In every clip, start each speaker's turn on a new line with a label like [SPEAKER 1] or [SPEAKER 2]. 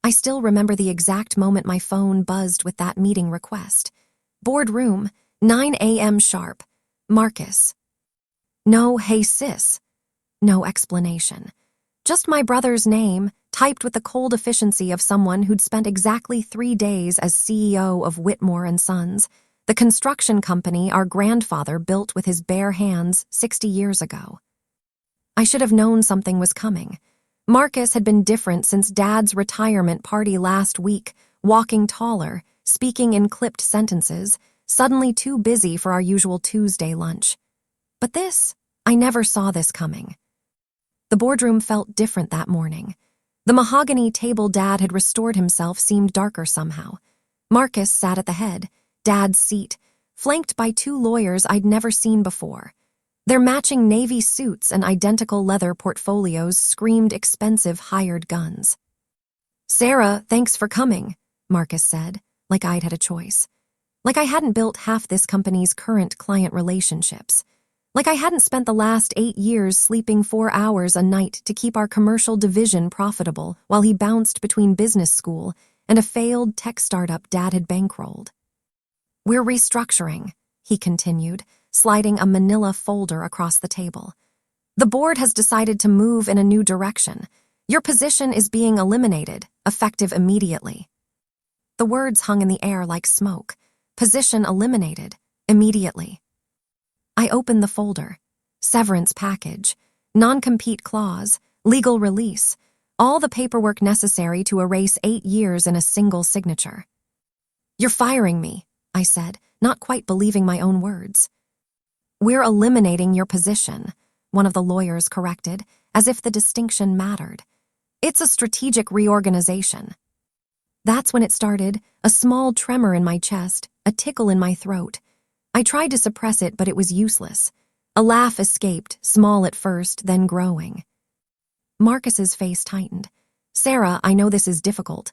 [SPEAKER 1] I still remember the exact moment my phone buzzed with that meeting request. Boardroom, 9 a.m. sharp. Marcus. No, hey sis. No explanation. Just my brother's name, typed with the cold efficiency of someone who'd spent exactly 3 days as CEO of Whitmore & Sons, the construction company our grandfather built with his bare hands 60 years ago. I should have known something was coming. Marcus had been different since Dad's retirement party last week, walking taller, speaking in clipped sentences, suddenly too busy for our usual Tuesday lunch. But this, I never saw this coming. The boardroom felt different that morning. The mahogany table Dad had restored himself seemed darker somehow. Marcus sat at the head, Dad's seat, flanked by 2 lawyers I'd never seen before. Their matching navy suits and identical leather portfolios screamed expensive hired guns. "Sarah, thanks for coming," Marcus said, like I'd had a choice. Like I hadn't built half this company's current client relationships. Like I hadn't spent the last 8 years sleeping 4 hours a night to keep our commercial division profitable while he bounced between business school and a failed tech startup Dad had bankrolled. "We're restructuring," he continued, sliding a manila folder across the table. "The board has decided to move in a new direction. Your position is being eliminated, effective immediately." The words hung in the air like smoke. Position eliminated, immediately. I opened the folder. Severance package, non-compete clause, legal release, all the paperwork necessary to erase 8 years in a single signature. "You're firing me," I said, not quite believing my own words. "We're eliminating your position," one of the lawyers corrected, as if the distinction mattered. "It's a strategic reorganization." That's when it started, a small tremor in my chest, a tickle in my throat. I tried to suppress it, but it was useless. A laugh escaped, small at first, then growing. Marcus's face tightened. "Sarah, I know this is difficult."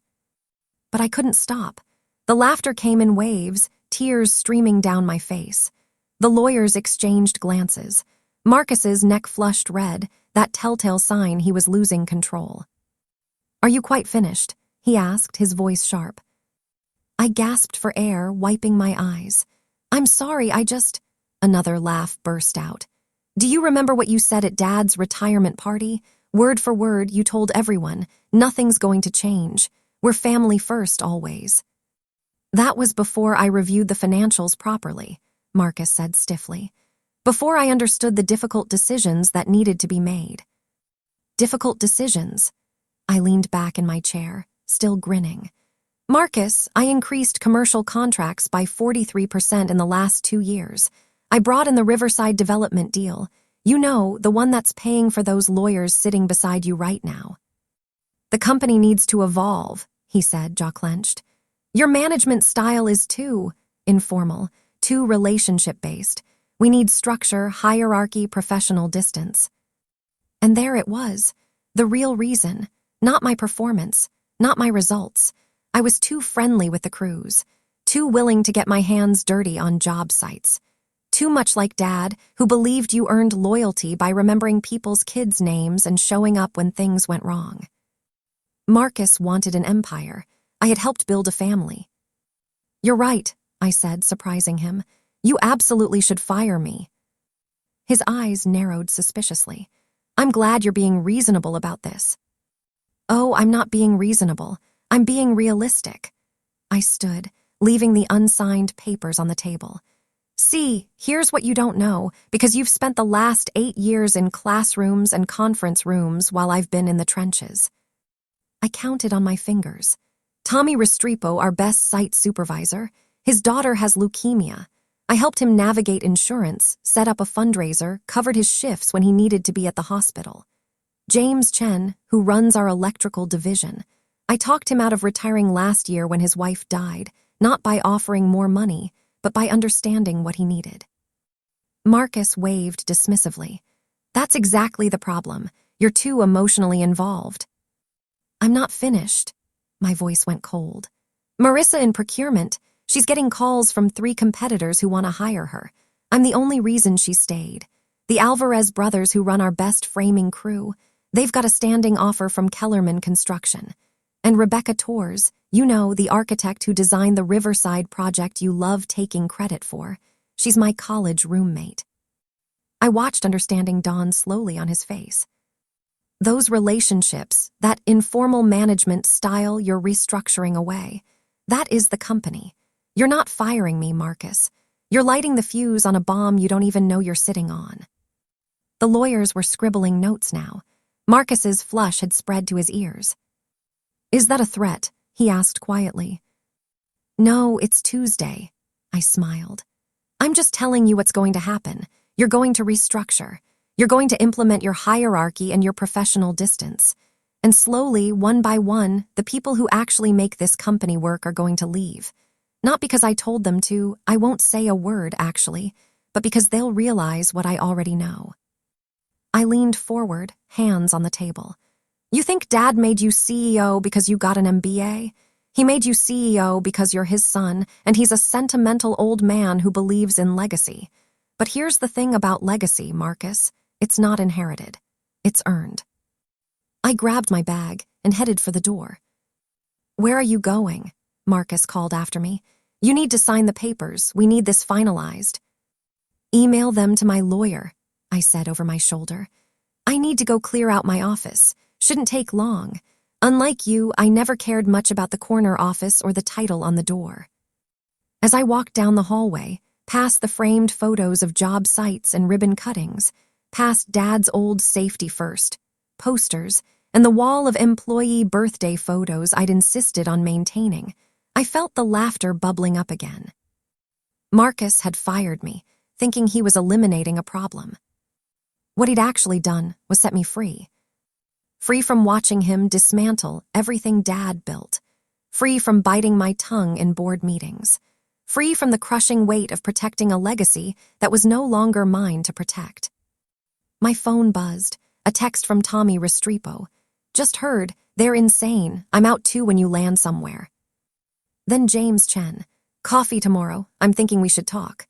[SPEAKER 1] But I couldn't stop. The laughter came in waves, tears streaming down my face. The lawyers exchanged glances. Marcus's neck flushed red, that telltale sign he was losing control. "Are you quite finished?" he asked, his voice sharp. I gasped for air, wiping my eyes. "I'm sorry, I just—" Another laugh burst out. "Do you remember what you said at Dad's retirement party? Word for word, you told everyone, nothing's going to change. We're family first, always." "That was before I reviewed the financials properly," Marcus said stiffly. "Before I understood the difficult decisions that needed to be made." "Difficult decisions?" I leaned back in my chair, still grinning. "Marcus, I increased commercial contracts by 43% in the last 2 years. I brought in the Riverside development deal. You know, the one that's paying for those lawyers sitting beside you right now." "The company needs to evolve," he said, jaw clenched. "Your management style is too informal, too relationship-based. We need structure, hierarchy, professional distance." And there it was, the real reason, not my performance, not my results. I was too friendly with the crews, too willing to get my hands dirty on job sites. Too much like Dad, who believed you earned loyalty by remembering people's kids' names and showing up when things went wrong. Marcus wanted an empire. I had helped build a family. "You're right," I said, surprising him. "You absolutely should fire me." His eyes narrowed suspiciously. "I'm glad you're being reasonable about this." "Oh, I'm not being reasonable. I'm being realistic." I stood, leaving the unsigned papers on the table. "See, here's what you don't know, because you've spent the last 8 years in classrooms and conference rooms while I've been in the trenches." I counted on my fingers. Tommy Restrepo, our best site supervisor, his daughter has leukemia. I helped him navigate insurance, set up a fundraiser, covered his shifts when he needed to be at the hospital. James Chen, who runs our electrical division, I talked him out of retiring last year when his wife died, not by offering more money, but by understanding what he needed. Marcus waved dismissively. "That's exactly the problem. You're too emotionally involved." "I'm not finished." My voice went cold. "Marissa in procurement, she's getting calls from 3 competitors who want to hire her. I'm the only reason she stayed. The Alvarez brothers who run our best framing crew, they've got a standing offer from Kellerman Construction. And Rebecca Torres, you know, the architect who designed the Riverside project you love taking credit for. She's my college roommate. I watched understanding dawn slowly on his face. Those relationships, that informal management style you're restructuring away, that is the company. You're not firing me, Marcus. You're lighting the fuse on a bomb you don't even know you're sitting on. The lawyers were scribbling notes now. Marcus's flush had spread to his ears. Is that a threat? He asked quietly. No, it's Tuesday. I smiled. I'm just telling you what's going to happen. You're going to restructure. You're going to implement your hierarchy and your professional distance. And slowly, one by one, the people who actually make this company work are going to leave. Not because I told them to, I won't say a word, actually, but because they'll realize what I already know. I leaned forward, hands on the table. You think Dad made you CEO because you got an MBA? He made you CEO because you're his son, and he's a sentimental old man who believes in legacy. But here's the thing about legacy, Marcus. It's not inherited. It's earned. I grabbed my bag and headed for the door. Where are you going? Marcus called after me. You need to sign the papers. We need this finalized. Email them to my lawyer, I said over my shoulder. I need to go clear out my office. Shouldn't take long. Unlike you, I never cared much about the corner office or the title on the door. As I walked down the hallway, past the framed photos of job sites and ribbon cuttings, past Dad's old safety first, posters, and the wall of employee birthday photos I'd insisted on maintaining, I felt the laughter bubbling up again. Marcus had fired me, thinking he was eliminating a problem. What he'd actually done was set me free. Free from watching him dismantle everything Dad built. Free from biting my tongue in board meetings. Free from the crushing weight of protecting a legacy that was no longer mine to protect. My phone buzzed, a text from Tommy Restrepo. Just heard, they're insane. I'm out too when you land somewhere. Then James Chen. Coffee tomorrow. I'm thinking we should talk.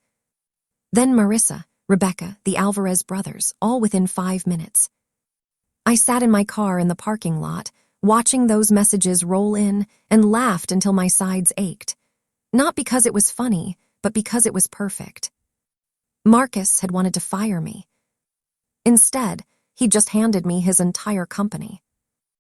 [SPEAKER 1] Then Marissa, Rebecca, the Alvarez brothers, all within 5 minutes. I sat in my car in the parking lot, watching those messages roll in, and laughed until my sides ached. Not because it was funny, but because it was perfect. Marcus had wanted to fire me. Instead, he just handed me his entire company.